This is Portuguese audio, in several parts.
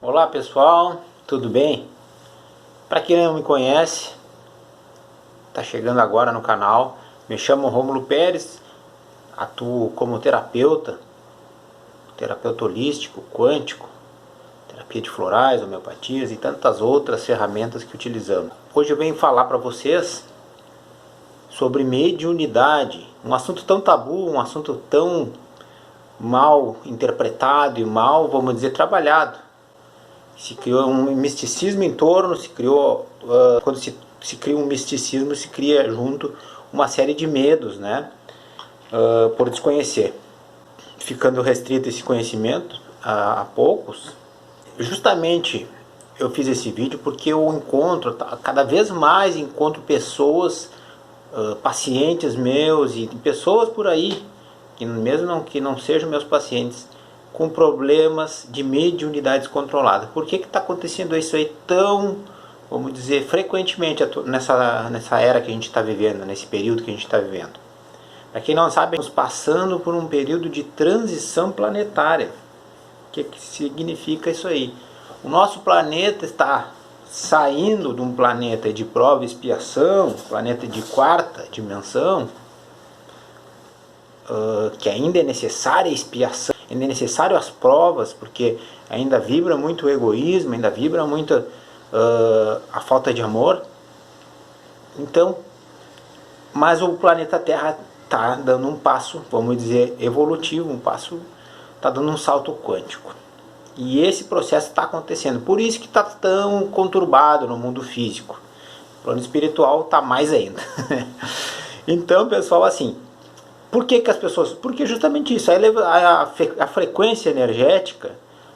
Olá pessoal, tudo bem? Para quem não me conhece, está chegando agora no canal, me chamo Rômulo Pérez, atuo como terapeuta holístico, quântico, terapia de florais, homeopatias e tantas outras ferramentas que utilizamos. Hoje eu venho falar para vocês sobre mediunidade, um assunto tão tabu, um assunto tão mal interpretado e mal, vamos dizer, trabalhado. Se criou um misticismo em torno, quando se cria um misticismo, se cria junto uma série de medos, né? Por desconhecer. Ficando restrito esse conhecimento a poucos, justamente eu fiz esse vídeo porque eu encontro, cada vez mais encontro pessoas, pacientes meus e pessoas por aí, que mesmo que não sejam meus pacientes, com problemas de mediunidade descontrolada. Por que está acontecendo isso aí tão, vamos dizer, frequentemente nessa era que a gente está vivendo, nesse período que a gente está vivendo? Para quem não sabe, estamos passando por um período de transição planetária. O que significa isso aí? O nosso planeta está saindo de um planeta de prova e expiação, planeta de quarta dimensão, que ainda é necessária a expiação, ainda é necessário as provas, porque ainda vibra muito o egoísmo, ainda vibra muito a falta de amor. Então, mas o planeta Terra está dando um passo, vamos dizer, evolutivo, está dando um salto quântico. E esse processo está acontecendo, por isso que está tão conturbado no mundo físico. O plano espiritual está mais ainda. Então, pessoal, assim, por que as pessoas... Porque justamente isso, a frequência energética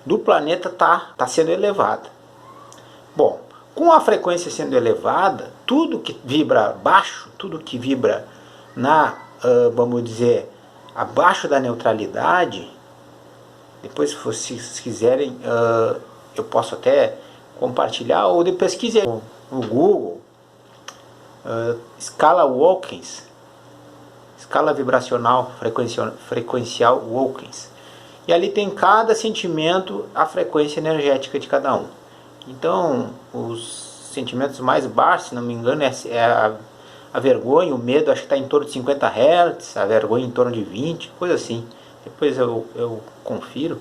do planeta está sendo elevada. Bom, com a frequência sendo elevada, tudo que vibra baixo, tudo que vibra vamos dizer, abaixo da neutralidade, depois se vocês quiserem, eu posso até compartilhar, ou depois quiser no Google, escala Wilkins, escala vibracional frequencial Wilkins, e ali tem cada sentimento, a frequência energética de cada um. Então os sentimentos mais baixos, se não me engano, é a vergonha, o medo, acho que está em torno de 50 Hz, a vergonha em torno de 20, coisa assim. Depois eu confiro.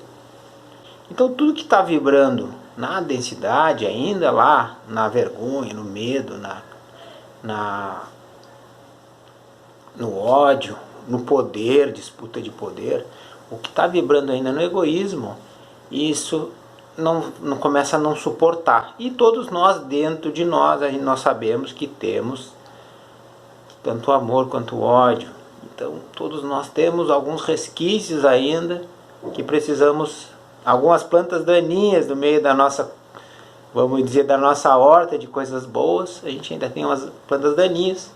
Então tudo que está vibrando na densidade, ainda lá na vergonha, no medo, no ódio, no poder, disputa de poder, o que está vibrando ainda no egoísmo, isso não começa a não suportar. E todos nós, dentro de nós, nós sabemos que temos tanto amor quanto ódio. Então todos nós temos alguns resquícios ainda que precisamos, algumas plantas daninhas no meio da nossa, vamos dizer, da nossa horta de coisas boas. A gente ainda tem umas plantas daninhas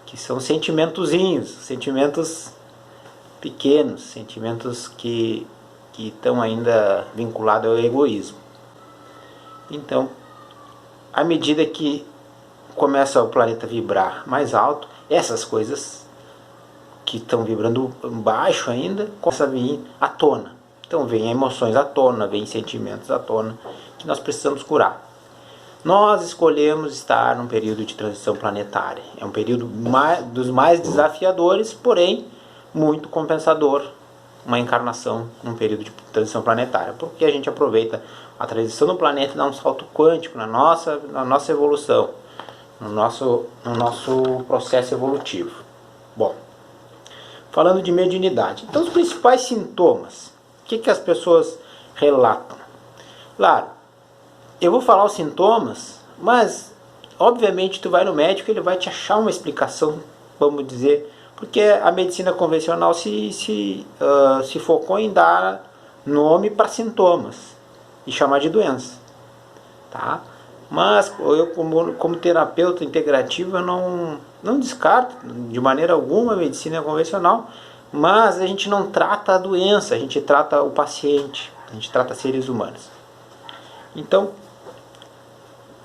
que são sentimentozinhos, sentimentos pequenos, sentimentos que estão ainda vinculados ao egoísmo. Então, à medida que começa o planeta a vibrar mais alto, essas coisas que estão vibrando baixo ainda começam a vir à tona. Então vem emoções à tona, vem sentimentos à tona, que nós precisamos curar. Nós escolhemos estar num período de transição planetária. É um período dos mais desafiadores, porém muito compensador, uma encarnação num período de transição planetária, porque a gente aproveita a transição do planeta e dá um salto quântico na nossa evolução, no nosso processo evolutivo. Bom, falando de mediunidade, então os principais sintomas, o que as pessoas relatam? Claro, eu vou falar os sintomas, mas obviamente tu vai no médico, ele vai te achar uma explicação, vamos dizer, porque a medicina convencional se focou em dar nome para sintomas e chamar de doença, tá? Mas eu, como terapeuta integrativo, eu não descarto de maneira alguma a medicina convencional, mas a gente não trata a doença, a gente trata o paciente, a gente trata seres humanos. Então,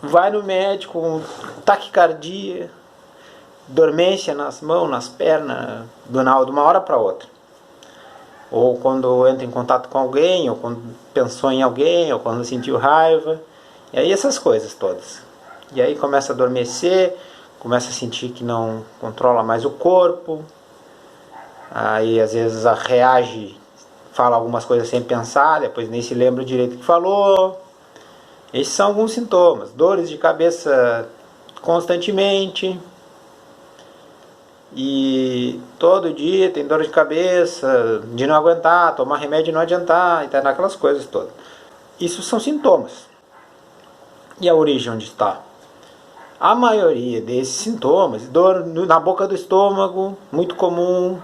vai no médico com taquicardia, dormência nas mãos, nas pernas, de uma hora para outra. ou quando entra em contato com alguém, ou quando pensou em alguém, ou quando sentiu raiva, e aí essas coisas todas. E aí começa a adormecer, começa a sentir que não controla mais o corpo, aí às vezes reage, fala algumas coisas sem pensar, depois nem se lembra direito o que falou. Esses são alguns sintomas. Dores de cabeça constantemente, e todo dia tem dor de cabeça, de não aguentar, tomar remédio e não adiantar, e tá naquelas coisas todas. Isso são sintomas. E a origem onde está? A maioria desses sintomas, dor na boca do estômago, muito comum,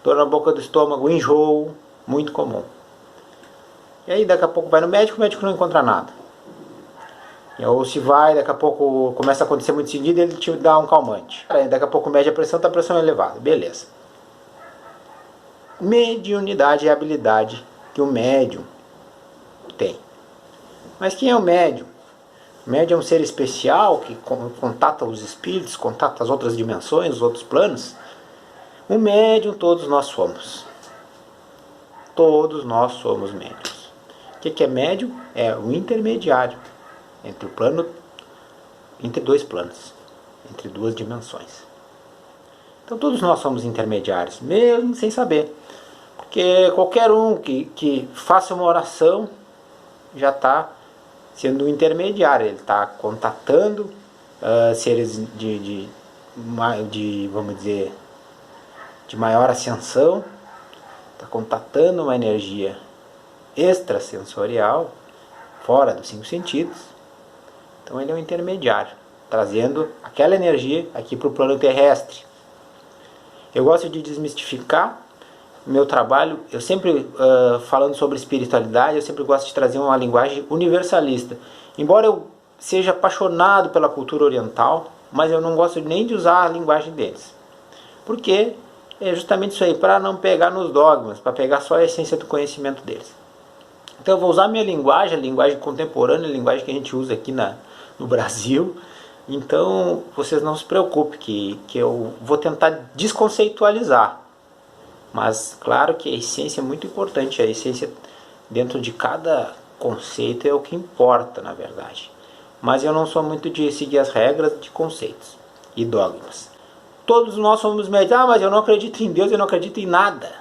dor na boca do estômago, enjoo, muito comum. E aí daqui a pouco vai no médico, o médico não encontra nada. Ou se vai, daqui a pouco começa a acontecer muito seguido, ele te dá um calmante. Aí, daqui a pouco mede a pressão, tá a pressão elevada. Beleza. Mediunidade é a habilidade que o médium tem. Mas quem é o médium? O médium é um ser especial que contata os espíritos, contata as outras dimensões, os outros planos. O médium todos nós somos. Todos nós somos médiums. O que é médium? É o intermediário entre o plano, entre dois planos, entre duas dimensões. Então todos nós somos intermediários, mesmo sem saber. Porque qualquer um que faça uma oração já está sendo um intermediário, ele está contatando seres vamos dizer, de maior ascensão, está contatando uma energia extrasensorial, fora dos 5 sentidos. Então ele é um intermediário, trazendo aquela energia aqui para o plano terrestre. Eu gosto de desmistificar meu trabalho, eu sempre, falando sobre espiritualidade, eu sempre gosto de trazer uma linguagem universalista. Embora eu seja apaixonado pela cultura oriental, mas eu não gosto nem de usar a linguagem deles. Porque é justamente isso aí, para não pegar nos dogmas, para pegar só a essência do conhecimento deles. Então eu vou usar minha linguagem, a linguagem contemporânea, a linguagem que a gente usa aqui no Brasil. Então vocês não se preocupem que eu vou tentar desconceitualizar. Mas claro que a essência é muito importante, a essência dentro de cada conceito é o que importa, na verdade. Mas eu não sou muito de seguir as regras de conceitos e dogmas. Todos nós somos médios. Mas eu não acredito em Deus, eu não acredito em nada.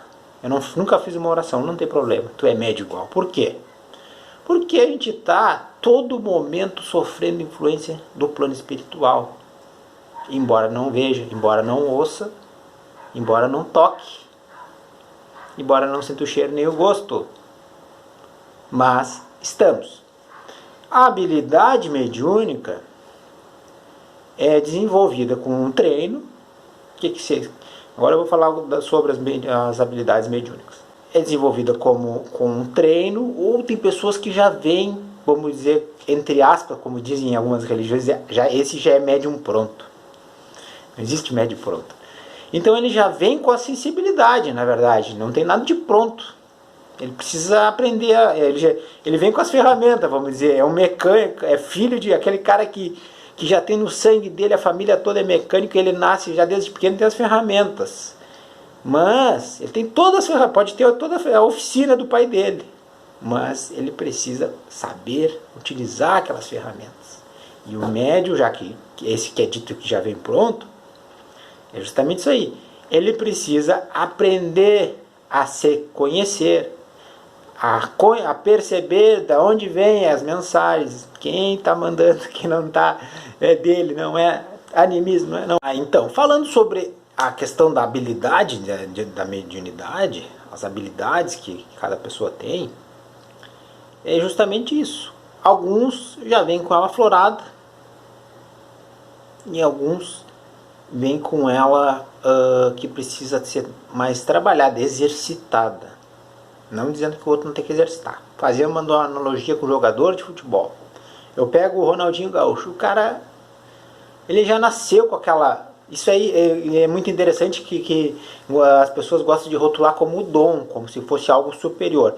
Eu nunca fiz uma oração, não tem problema. Tu é médio igual. Por quê? Porque a gente está todo momento sofrendo influência do plano espiritual. Embora não veja, embora não ouça, embora não toque, embora não sinta o cheiro nem o gosto. Mas estamos. A habilidade mediúnica é desenvolvida com um treino. Agora eu vou falar sobre as habilidades mediúnicas. É desenvolvida com um treino, ou tem pessoas que já vêm, vamos dizer, entre aspas, como dizem em algumas religiões, esse já é médium pronto. Não existe médium pronto. Então ele já vem com a sensibilidade, na verdade, não tem nada de pronto. Ele precisa aprender, ele vem com as ferramentas, vamos dizer, é um mecânico, é filho de aquele cara que já tem no sangue dele, a família toda é mecânico, ele nasce já desde pequeno, tem as ferramentas. Mas ele tem todas as ferramentas, pode ter toda a oficina do pai dele, mas ele precisa saber utilizar aquelas ferramentas. E o médium, já que esse que é dito que já vem pronto, é justamente isso aí. Ele precisa aprender a se conhecer, a perceber de onde vêm as mensagens, quem está mandando, quem não está, é dele, não é animismo, não é. Então, falando sobre a questão da habilidade, da mediunidade, as habilidades que cada pessoa tem, é justamente isso. Alguns já vêm com ela aflorada, e alguns vêm com ela que precisa ser mais trabalhada, exercitada. Não dizendo que o outro não tem que exercitar. Fazendo uma analogia com o jogador de futebol. Eu pego o Ronaldinho Gaúcho. O cara, ele já nasceu com aquela... Isso aí é muito interessante que as pessoas gostam de rotular como dom, como se fosse algo superior.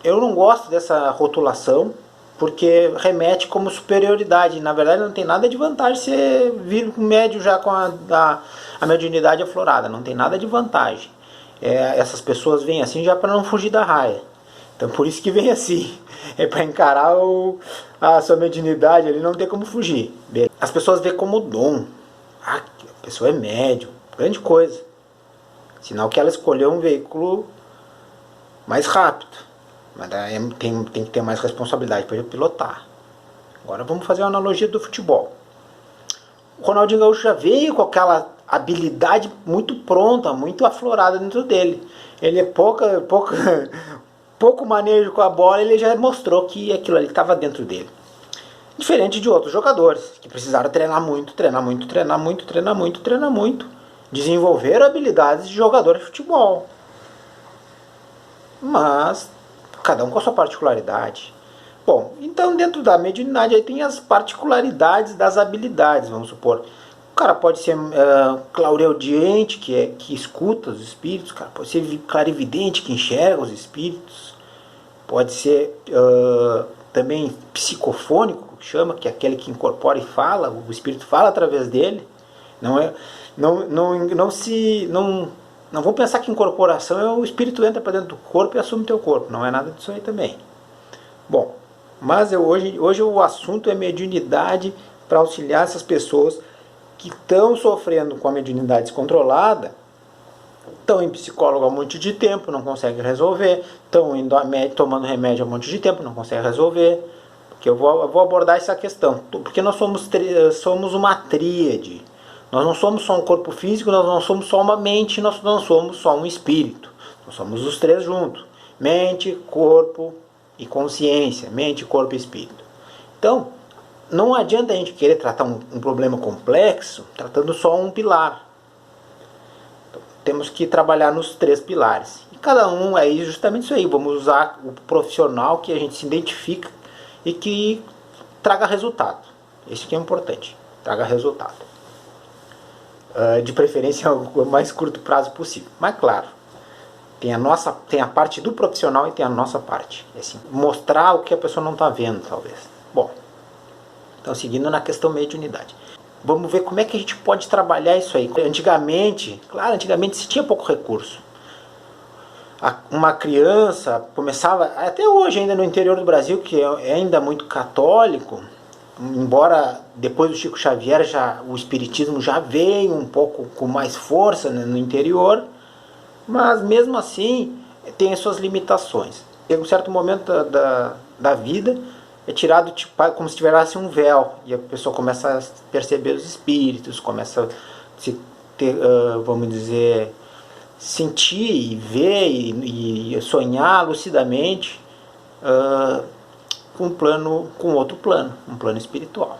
Eu não gosto dessa rotulação, porque remete como superioridade. Na verdade não tem nada de vantagem você vir médio já com a mediunidade aflorada. Não tem nada de vantagem. essas pessoas vêm assim já para não fugir da raia. Então por isso que vem assim. É para encarar a sua mediunidade, ele não tem como fugir. As pessoas veem como dom. Ah, a pessoa é médium, grande coisa. Sinal que ela escolheu um veículo mais rápido. Mas tem que ter mais responsabilidade para pilotar. Agora vamos fazer uma analogia do futebol. O Ronaldinho Gaúcho já veio com aquela habilidade muito pronta, muito aflorada dentro dele. Ele é pouco manejo com a bola, ele já mostrou que aquilo ali estava dentro dele. Diferente de outros jogadores, que precisaram treinar muito, desenvolveram habilidades de jogador de futebol. Mas, cada um com a sua particularidade. Bom, então dentro da mediunidade aí tem as particularidades das habilidades, vamos supor. O cara pode ser clareaudiente, que escuta os espíritos, o cara pode ser clarividente, que enxerga os espíritos, pode ser também psicofônico, que chama, que é aquele que incorpora e fala, o espírito fala através dele. Não vou pensar que incorporação é o espírito entra para dentro do corpo e assume teu corpo, não é nada disso aí também. Bom, mas hoje o assunto é mediunidade para auxiliar essas pessoas que estão sofrendo com a mediunidade descontrolada, estão em psicólogo há um monte de tempo, não conseguem resolver, estão indo a médico, tomando remédio há um monte de tempo, não conseguem resolver. Porque eu vou abordar essa questão, porque nós somos uma tríade. Nós não somos só um corpo físico, nós não somos só uma mente, nós não somos só um espírito. Nós somos os três juntos. Mente, corpo e consciência. Mente, corpo e espírito. Então, não adianta a gente querer tratar um problema complexo tratando só um pilar. Então, temos que trabalhar nos três pilares. E cada um é justamente isso aí. Vamos usar o profissional que a gente se identifica e que traga resultado. Isso que é importante. Traga resultado. De preferência o mais curto prazo possível. Mas claro, tem a parte do profissional e tem a nossa parte. É assim, mostrar o que a pessoa não está vendo, talvez. Bom, então seguindo na questão mediunidade. Vamos ver como é que a gente pode trabalhar isso aí. Antigamente se tinha pouco recurso. Uma criança começava, até hoje ainda no interior do Brasil, que é ainda muito católico, embora depois do Chico Xavier o espiritismo já veio um pouco com mais força, né, no interior, mas mesmo assim tem as suas limitações. Em um certo momento da vida é tirado como se tivesse um véu, e a pessoa começa a perceber os espíritos, começa a vamos dizer, sentir e ver e sonhar lucidamente com outro plano, um plano espiritual.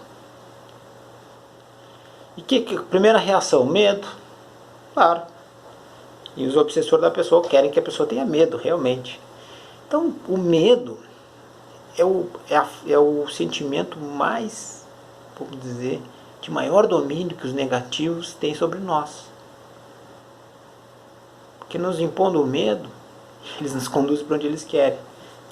E primeira reação, medo, claro. E os obsessores da pessoa querem que a pessoa tenha medo, realmente. Então, o medo é o sentimento mais, vamos dizer, de maior domínio que os negativos têm sobre nós. Porque nos impondo o medo, eles nos conduzem para onde eles querem.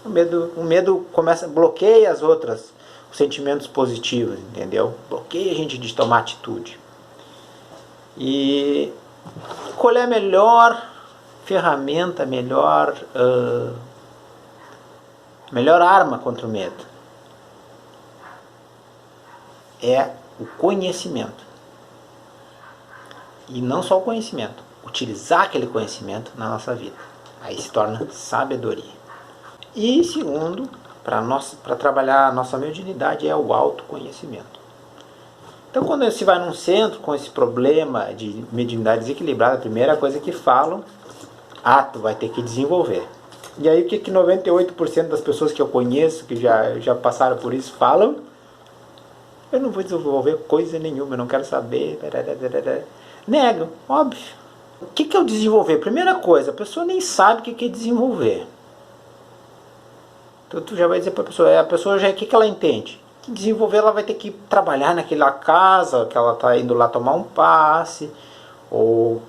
O medo bloqueia os sentimentos positivos, entendeu? Bloqueia a gente de tomar atitude. E qual é a melhor ferramenta, melhor arma contra o medo? É o conhecimento. E não só o conhecimento, utilizar aquele conhecimento na nossa vida. Aí se torna sabedoria. E segundo, para trabalhar a nossa mediunidade, é o autoconhecimento. Então quando você vai num centro com esse problema de mediunidade desequilibrada, a primeira coisa que falam, tu vai ter que desenvolver. E aí o que 98% das pessoas que eu conheço, que já passaram por isso, falam? Eu não vou desenvolver coisa nenhuma, eu não quero saber. Negam, óbvio. O que é o desenvolver? Primeira coisa, a pessoa nem sabe o que é desenvolver. Então tu já vai dizer para a pessoa já o que ela entende? Que desenvolver, ela vai ter que trabalhar naquela casa, que ela está indo lá tomar um passe, ou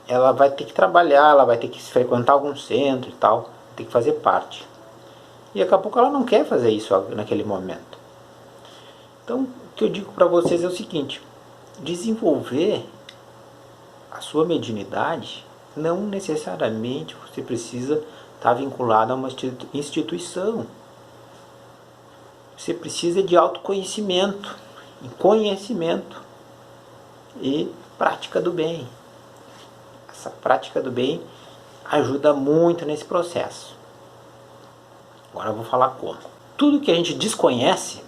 ela vai ter que trabalhar, ela vai ter que frequentar algum centro e tal, tem que fazer parte. E daqui a pouco ela não quer fazer isso naquele momento. Então, o que eu digo para vocês é o seguinte: desenvolver a sua mediunidade não necessariamente você precisa estar vinculado a uma instituição. Você precisa de autoconhecimento, conhecimento e prática do bem. Essa prática do bem ajuda muito nesse processo. Agora eu vou falar como. Tudo que a gente desconhece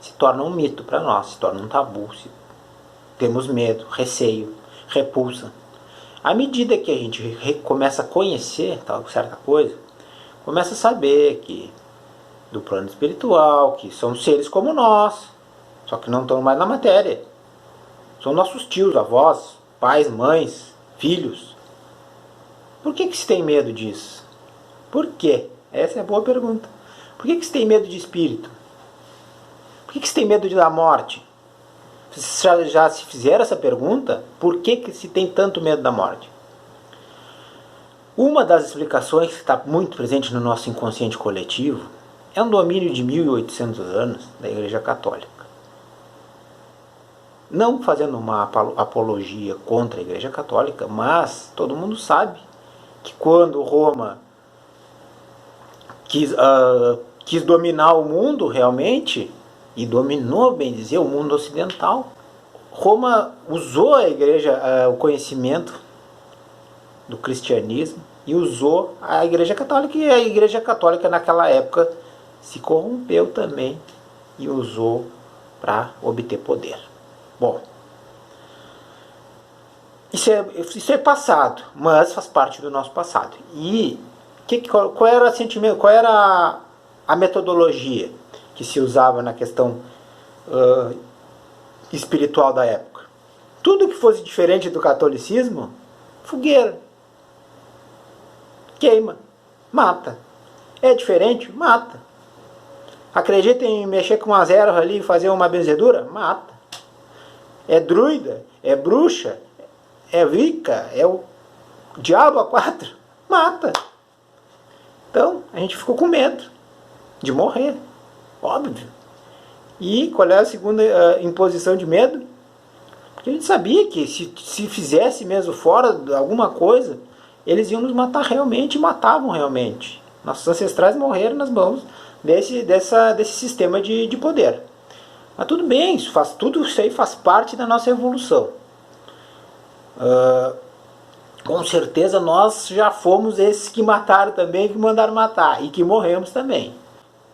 se torna um mito para nós, se torna um tabu. Temos medo, receio, repulsa. À medida que a gente começa a conhecer tal certa coisa, começa a saber que do plano espiritual, que são seres como nós, só que não estão mais na matéria. São nossos tios, avós, pais, mães, filhos. Por que se tem medo disso? Por quê? Essa é a boa pergunta. Por que se tem medo de espírito? Por que se tem medo da morte? Vocês já se fizeram essa pergunta? Por que se tem tanto medo da morte? Uma das explicações que está muito presente no nosso inconsciente coletivo é um domínio de 1800 anos da Igreja Católica. Não fazendo uma apologia contra a Igreja Católica, mas todo mundo sabe que quando Roma quis dominar o mundo realmente, e dominou, bem dizer, o mundo ocidental, Roma usou a Igreja, o conhecimento do cristianismo, e usou a Igreja Católica, e a Igreja Católica naquela época se corrompeu também e usou para obter poder. Bom, isso é passado, mas faz parte do nosso passado. E qual era o sentimento, qual era a metodologia que se usava na questão espiritual da época? Tudo que fosse diferente do catolicismo, fogueira, queima, mata. É diferente? Mata. Acredita em mexer com as ervas ali e fazer uma benzedura? Mata. É druida? É bruxa? É Wicca? É o diabo a quatro? Mata. Então, a gente ficou com medo de morrer. Óbvio. E qual é a segunda imposição de medo? Porque a gente sabia que se fizesse mesmo fora de alguma coisa, eles iam nos matar realmente e matavam realmente. Nossos ancestrais morreram nas mãos desse sistema de poder. Mas tudo bem, tudo isso aí faz parte da nossa evolução. Com certeza nós já fomos esses que mataram também, que mandaram matar, e que morremos também.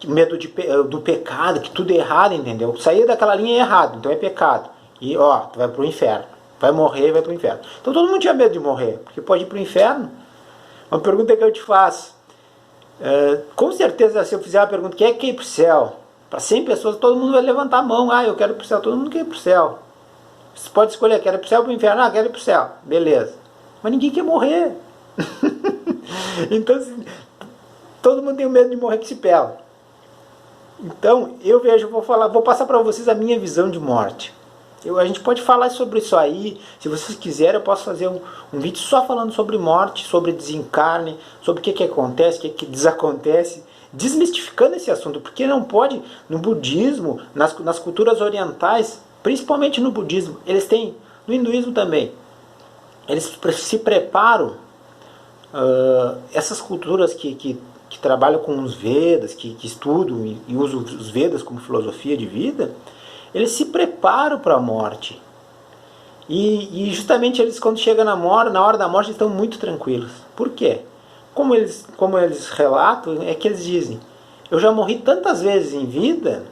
Medo do pecado, que tudo é errado, entendeu? Sair daquela linha é errado, então é pecado. E tu vai pro inferno. Vai morrer, vai pro inferno. Então todo mundo tinha medo de morrer, porque pode ir pro inferno. Uma pergunta que eu te faço. Com certeza, se eu fizer uma pergunta, quem é que quer ir pro céu? Para 100 pessoas, todo mundo vai levantar a mão. Eu quero ir pro céu. Todo mundo quer ir pro céu. Você pode escolher, quero ir pro céu ou pro inferno? Quero ir pro céu. Beleza. Mas ninguém quer morrer. Então, todo mundo tem medo de morrer que se pela. Então, eu vejo, vou passar para vocês a minha visão de morte. A gente pode falar sobre isso aí. Se vocês quiserem, eu posso fazer um vídeo só falando sobre morte, sobre desencarne, sobre o que acontece, o que desacontece, desmistificando esse assunto, porque não pode, no budismo, nas culturas orientais, principalmente no budismo, eles têm, no hinduísmo também, eles se preparam, essas culturas que trabalham com os Vedas, que estudam e usam os Vedas como filosofia de vida, eles se preparam para a morte. E justamente eles, quando chegam na hora da morte, estão muito tranquilos. Por quê? Como eles relatam, é que eles dizem, eu já morri tantas vezes em vida,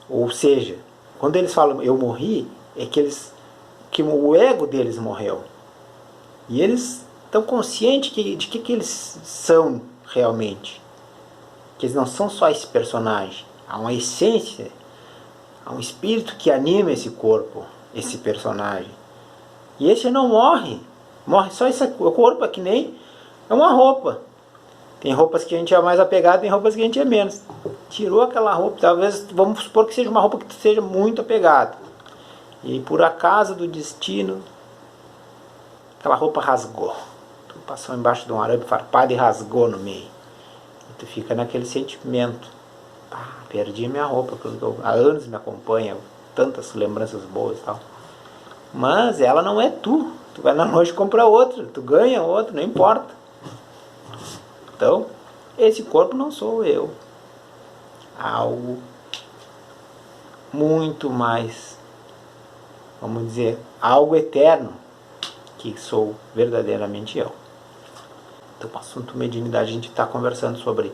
ou seja, quando eles falam eu morri, é que o ego deles morreu. E eles estão conscientes de que eles são realmente. Que eles não são só esse personagem. Há uma essência, há um espírito que anima esse corpo, esse personagem. E esse não morre. Morre só o corpo, é que nem é uma roupa. Tem roupas que a gente é mais apegado, tem roupas que a gente é menos. Tirou aquela roupa, talvez, vamos supor que seja uma roupa que seja muito apegada. E por acaso do destino, aquela roupa rasgou. Tu passou embaixo de um arame farpado e rasgou no meio. E tu fica naquele sentimento. Perdi minha roupa, que há anos me acompanha, tantas lembranças boas e tal. Mas ela não é tu. Tu vai na loja e compra outra, tu ganha outra, não importa. Então, esse corpo não sou eu. Algo muito mais, vamos dizer, algo eterno, que sou verdadeiramente eu. Então, o assunto mediunidade, a gente está conversando sobre